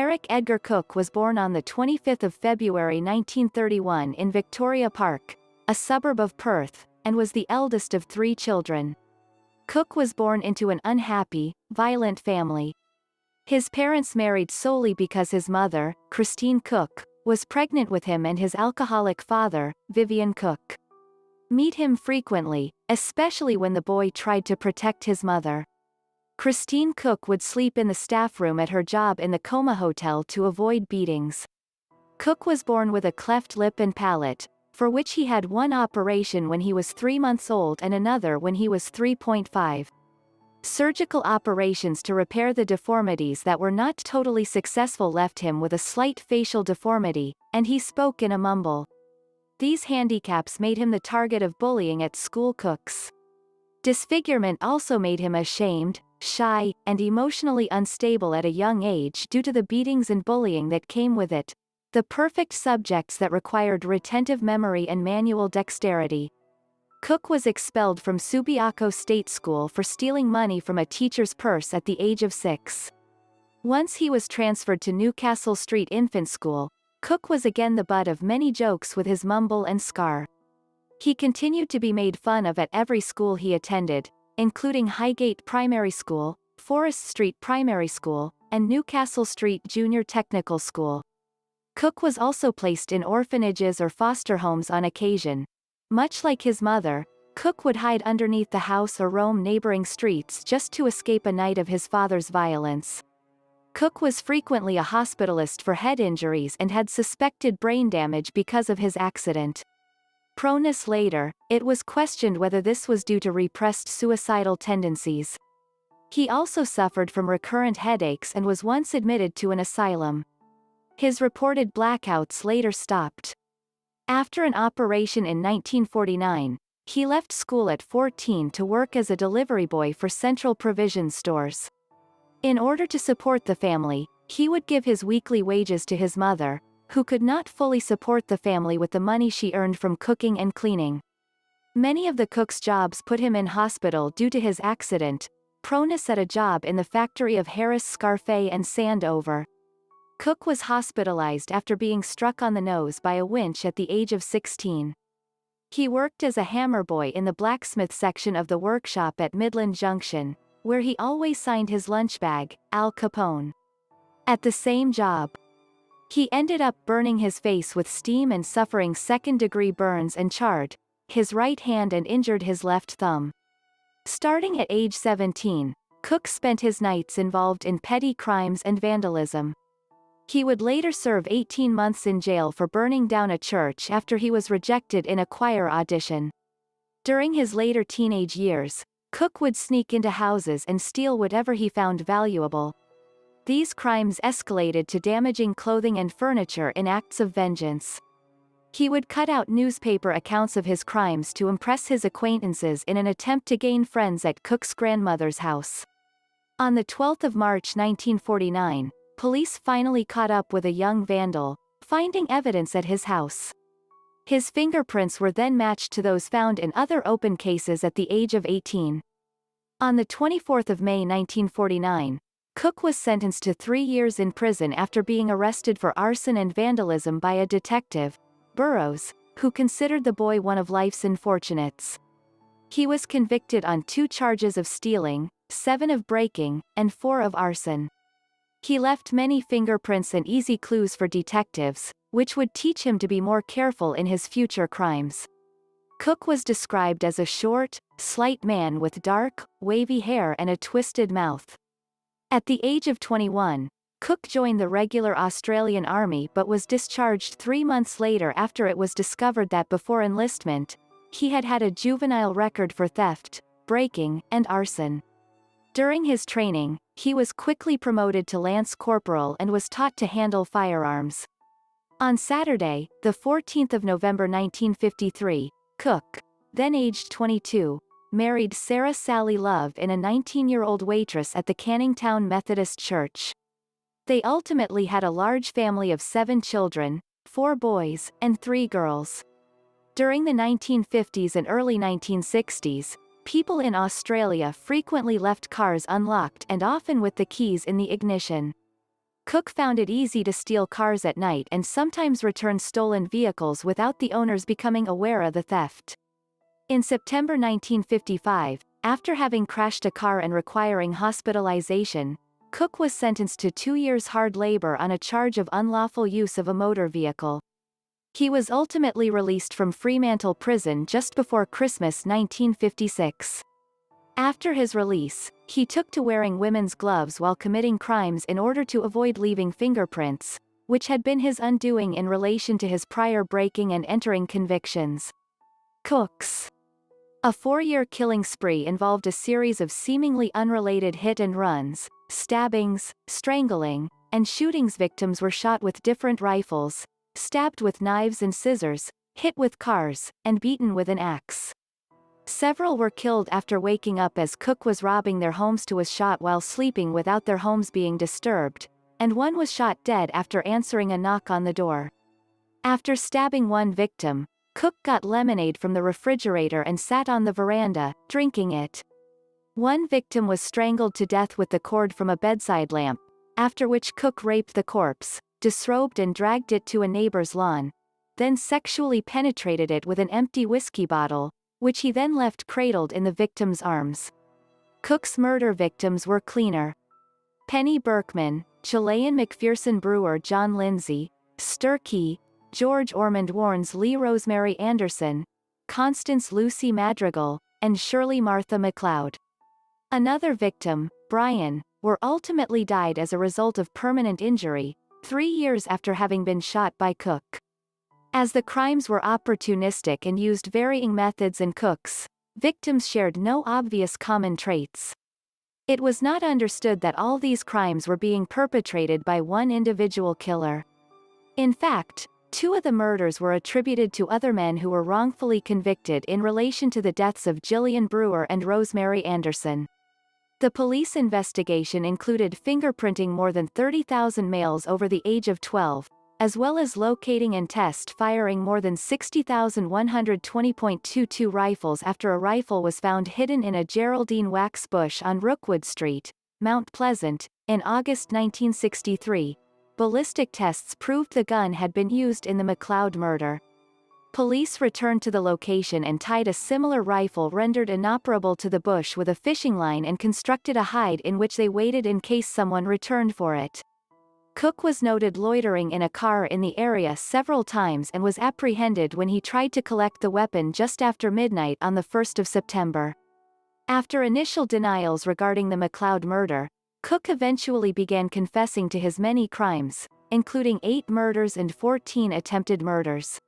Eric Edgar Cooke was born on the 25th of February 1931 in Victoria Park, a suburb of Perth, and was the eldest of 3 children. Cooke was born into an unhappy, violent family. His parents married solely because his mother, Christine Cooke, was pregnant with him and his alcoholic father, Vivian Cooke. Meet him frequently, especially when the boy tried to protect his mother. Christine Cooke would sleep in the staff room at her job in the Coma Hotel to avoid beatings. Cooke was born with a cleft lip and palate, for which he had one operation when he was 3 months old and another when he was 3.5. Surgical operations to repair the deformities that were not totally successful left him with a slight facial deformity, and he spoke in a mumble. These handicaps made him the target of bullying at school. Cooke's disfigurement also made him ashamed, shy, and emotionally unstable at a young age due to the beatings and bullying that came with it, the perfect subjects that required retentive memory and manual dexterity. Cooke was expelled from Subiaco State School for stealing money from a teacher's purse at the age of 6. Once he was transferred to Newcastle Street Infant School, Cooke was again the butt of many jokes with his mumble and scar. He continued to be made fun of at every school he attended, including Highgate Primary School, Forest Street Primary School, and Newcastle Street Junior Technical School. Cooke was also placed in orphanages or foster homes on occasion. Much like his mother, Cooke would hide underneath the house or roam neighboring streets just to escape a night of his father's violence. Cooke was frequently a hospitalist for head injuries and had suspected brain damage because of his accident. Proneness later, it was questioned whether this was due to repressed suicidal tendencies. He also suffered from recurrent headaches and was once admitted to an asylum. His reported blackouts later stopped. After an operation in 1949, he left school at 14 to work as a delivery boy for Central Provision stores. In order to support the family, he would give his weekly wages to his mother, who could not fully support the family with the money she earned from cooking and cleaning. Many of the Cooke's jobs put him in hospital due to his accident, proneness at a job in the factory of Harris Scarfe and Sandover. Cooke was hospitalized after being struck on the nose by a winch at the age of 16. He worked as a hammer boy in the blacksmith section of the workshop at Midland Junction, where he always signed his lunch bag, Al Capone. At the same job, he ended up burning his face with steam and suffering second-degree burns and charred his right hand and injured his left thumb. Starting at age 17, Cooke spent his nights involved in petty crimes and vandalism. He would later serve 18 months in jail for burning down a church after he was rejected in a choir audition. During his later teenage years, Cooke would sneak into houses and steal whatever he found valuable. These crimes escalated to damaging clothing and furniture in acts of vengeance. He would cut out newspaper accounts of his crimes to impress his acquaintances in an attempt to gain friends at Cooke's grandmother's house. On the 12th of March 1949, police finally caught up with a young vandal, finding evidence at his house. His fingerprints were then matched to those found in other open cases at the age of 18. On the 24th of May 1949, Cooke was sentenced to 3 years in prison after being arrested for arson and vandalism by a detective, Burroughs, who considered the boy one of life's unfortunates. He was convicted on 2 charges of stealing, 7 of breaking, and 4 of arson. He left many fingerprints and easy clues for detectives, which would teach him to be more careful in his future crimes. Cooke was described as a short, slight man with dark, wavy hair and a twisted mouth. At the age of 21, Cooke joined the regular Australian Army but was discharged 3 months later after it was discovered that before enlistment, he had had a juvenile record for theft, breaking, and arson. During his training, he was quickly promoted to Lance Corporal and was taught to handle firearms. On Saturday, the 14th of November 1953, Cooke, then aged 22, married Sarah Sally Love in a 19-year-old waitress at the Canningtown Methodist Church. They ultimately had a large family of 7 children, 4 boys, and 3 girls. During the 1950s and early 1960s, people in Australia frequently left cars unlocked and often with the keys in the ignition. Cooke found it easy to steal cars at night and sometimes return stolen vehicles without the owners becoming aware of the theft. In September 1955, after having crashed a car and requiring hospitalization, Cooke was sentenced to 2 years hard labor on a charge of unlawful use of a motor vehicle. He was ultimately released from Fremantle Prison just before Christmas 1956. After his release, he took to wearing women's gloves while committing crimes in order to avoid leaving fingerprints, which had been his undoing in relation to his prior breaking and entering convictions. Cooke's a 4-year killing spree involved a series of seemingly unrelated hit-and-runs, stabbings, strangling, and shootings. Victims were shot with different rifles, stabbed with knives and scissors, hit with cars, and beaten with an axe. Several were killed after waking up as Cooke was robbing their homes. Two was shot while sleeping without their homes being disturbed, and one was shot dead after answering a knock on the door. After stabbing one victim, Cooke got lemonade from the refrigerator and sat on the veranda, drinking it. One victim was strangled to death with the cord from a bedside lamp, after which Cooke raped the corpse, disrobed and dragged it to a neighbor's lawn, then sexually penetrated it with an empty whiskey bottle, which he then left cradled in the victim's arms. Cooke's murder victims were Cleaner Penny Berkman, Chilean McPherson Brewer, John Lindsay, Sturkey, George Ormond Warnes, Lee Rosemary Anderson, Constance Lucy Madrigal, and Shirley Martha McLeod. Another victim, Brian, ultimately died as a result of permanent injury, 3 years after having been shot by Cooke. As the crimes were opportunistic and used varying methods and Cooke's victims shared no obvious common traits, it was not understood that all these crimes were being perpetrated by one individual killer. In fact, 2 of the murders were attributed to other men who were wrongfully convicted in relation to the deaths of Gillian Brewer and Rosemary Anderson. The police investigation included fingerprinting more than 30,000 males over the age of 12, as well as locating and test firing more than 60,120.22 rifles after a rifle was found hidden in a Geraldine wax bush on Rookwood Street, Mount Pleasant, in August 1963. Ballistic tests proved the gun had been used in the McLeod murder. Police returned to the location and tied a similar rifle rendered inoperable to the bush with a fishing line and constructed a hide in which they waited in case someone returned for it. Cooke was noted loitering in a car in the area several times and was apprehended when he tried to collect the weapon just after midnight on the 1st of September. After initial denials regarding the McLeod murder, Cooke eventually began confessing to his many crimes, including 8 murders and 14 attempted murders.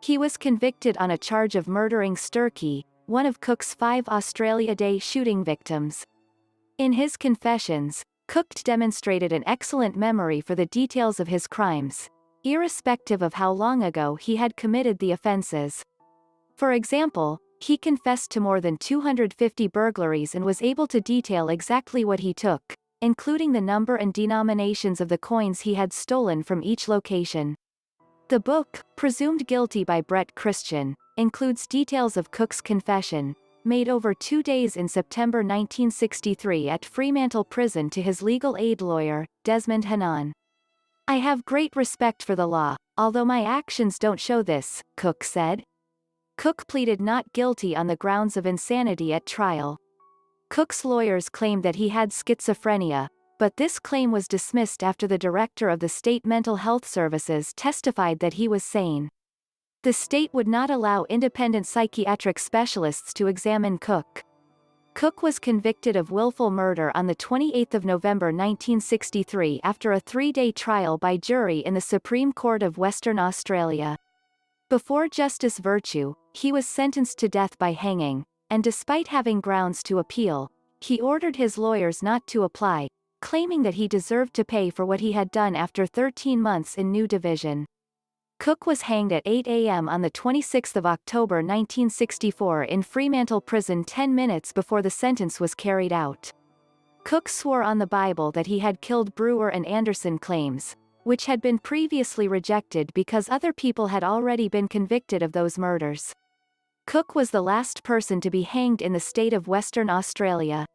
He was convicted on a charge of murdering Sturkey, one of Cooke's 5 Australia Day shooting victims. In his confessions, Cooke demonstrated an excellent memory for the details of his crimes, irrespective of how long ago he had committed the offenses. For example, he confessed to more than 250 burglaries and was able to detail exactly what he took, including the number and denominations of the coins he had stolen from each location. The book, Presumed Guilty by Brett Christian, includes details of Cooke's confession, made over 2 days in September 1963 at Fremantle Prison to his legal aid lawyer, Desmond Hannon. "I have great respect for the law, although my actions don't show this," Cooke said. Cooke pleaded not guilty on the grounds of insanity at trial. Cooke's lawyers claimed that he had schizophrenia, but this claim was dismissed after the director of the state mental health services testified that he was sane. The state would not allow independent psychiatric specialists to examine Cooke. Cooke was convicted of willful murder on the 28th of November 1963 after a 3-day trial by jury in the Supreme Court of Western Australia. Before Justice Virtue, he was sentenced to death by hanging, and despite having grounds to appeal, he ordered his lawyers not to apply, claiming that he deserved to pay for what he had done after 13 months in New Division. Cooke was hanged at 8 a.m. on the 26th of October 1964 in Fremantle Prison 10 minutes before the sentence was carried out. Cooke swore on the Bible that he had killed Brewer and Anderson claims, which had been previously rejected because other people had already been convicted of those murders. Cooke was the last person to be hanged in the state of Western Australia.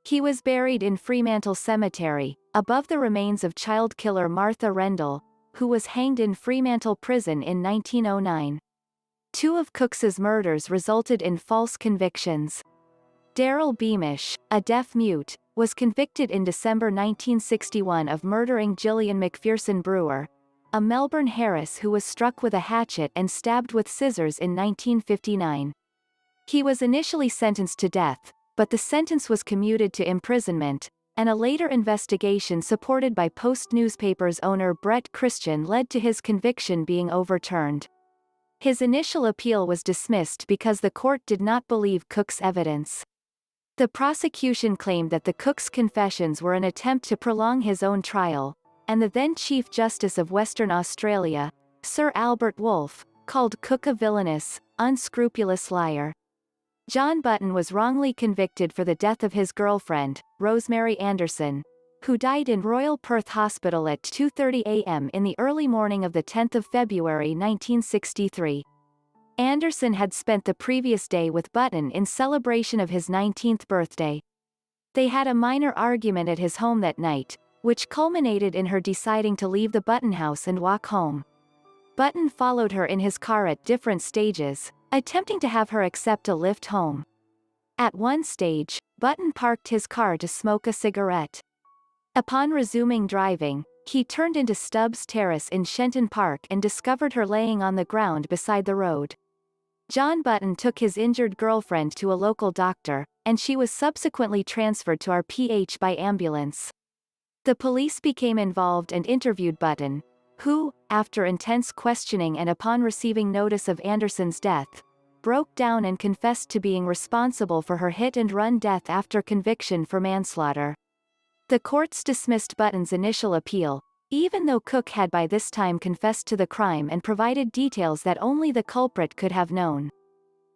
He was buried in Fremantle Cemetery, above the remains of child killer Martha Rendell, who was hanged in Fremantle Prison in 1909. Two of Cooke's murders resulted in false convictions. Darrell Beamish, a deaf-mute, was convicted in December 1961 of murdering Gillian McPherson Brewer, a Melbourne Harris who was struck with a hatchet and stabbed with scissors in 1959. He was initially sentenced to death, but the sentence was commuted to imprisonment, and a later investigation supported by Post newspaper's owner Brett Christian led to his conviction being overturned. His initial appeal was dismissed because the court did not believe Cooke's evidence. The prosecution claimed that the Cooke's confessions were an attempt to prolong his own trial, and the then Chief Justice of Western Australia, Sir Albert Wolfe, called Cooke a villainous, unscrupulous liar. John Button was wrongly convicted for the death of his girlfriend, Rosemary Anderson, who died in Royal Perth Hospital at 2:30 a.m. in the early morning of 10 February 1963. Anderson had spent the previous day with Button in celebration of his 19th birthday. They had a minor argument at his home that night, which culminated in her deciding to leave the Button house and walk home. Button followed her in his car at different stages, attempting to have her accept a lift home. At one stage, Button parked his car to smoke a cigarette. Upon resuming driving, he turned into Stubbs Terrace in Shenton Park and discovered her laying on the ground beside the road. John Button took his injured girlfriend to a local doctor, and she was subsequently transferred to RPH by ambulance. The police became involved and interviewed Button, who, after intense questioning and upon receiving notice of Anderson's death, broke down and confessed to being responsible for her hit-and-run death after conviction for manslaughter. The courts dismissed Button's initial appeal, even though Cooke had by this time confessed to the crime and provided details that only the culprit could have known.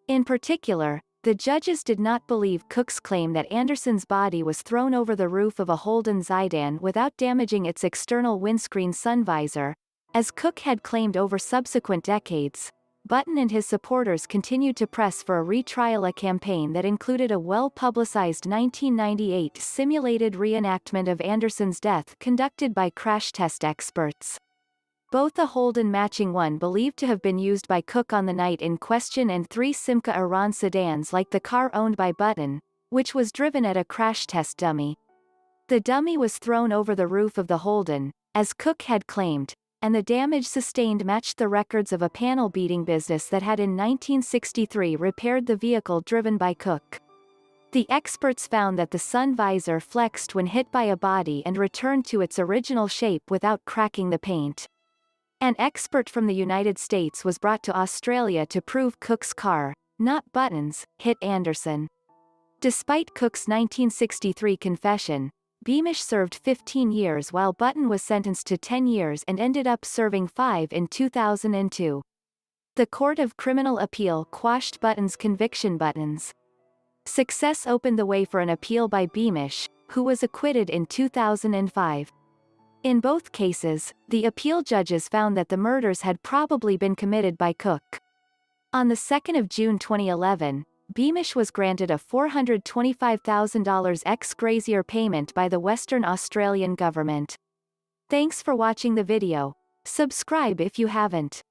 In particular, the judges did not believe Cooke's claim that Anderson's body was thrown over the roof of a Holden sedan without damaging its external windscreen sun visor, as Cooke had claimed over subsequent decades. Button and his supporters continued to press for a retrial, a campaign that included a well-publicized 1998 simulated reenactment of Anderson's death conducted by crash test experts. Both a Holden matching one believed to have been used by Cooke on the night in question and three Simca Iran sedans like the car owned by Button, which was driven at a crash test dummy. The dummy was thrown over the roof of the Holden, as Cooke had claimed, and the damage sustained matched the records of a panel beating business that had in 1963 repaired the vehicle driven by Cooke. The experts found that the sun visor flexed when hit by a body and returned to its original shape without cracking the paint. An expert from the United States was brought to Australia to prove Cooke's car, not Button's, hit Anderson. Despite Cooke's 1963 confession, Beamish served 15 years while Button was sentenced to 10 years and ended up serving 5 in 2002. The Court of Criminal Appeal quashed Button's conviction. Button's success opened the way for an appeal by Beamish, who was acquitted in 2005. In both cases, the appeal judges found that the murders had probably been committed by Cooke. On the 2nd of June 2011, Beamish was granted a $425,000 ex gratia payment by the Western Australian government. Thanks for watching the video. Subscribe if you haven't.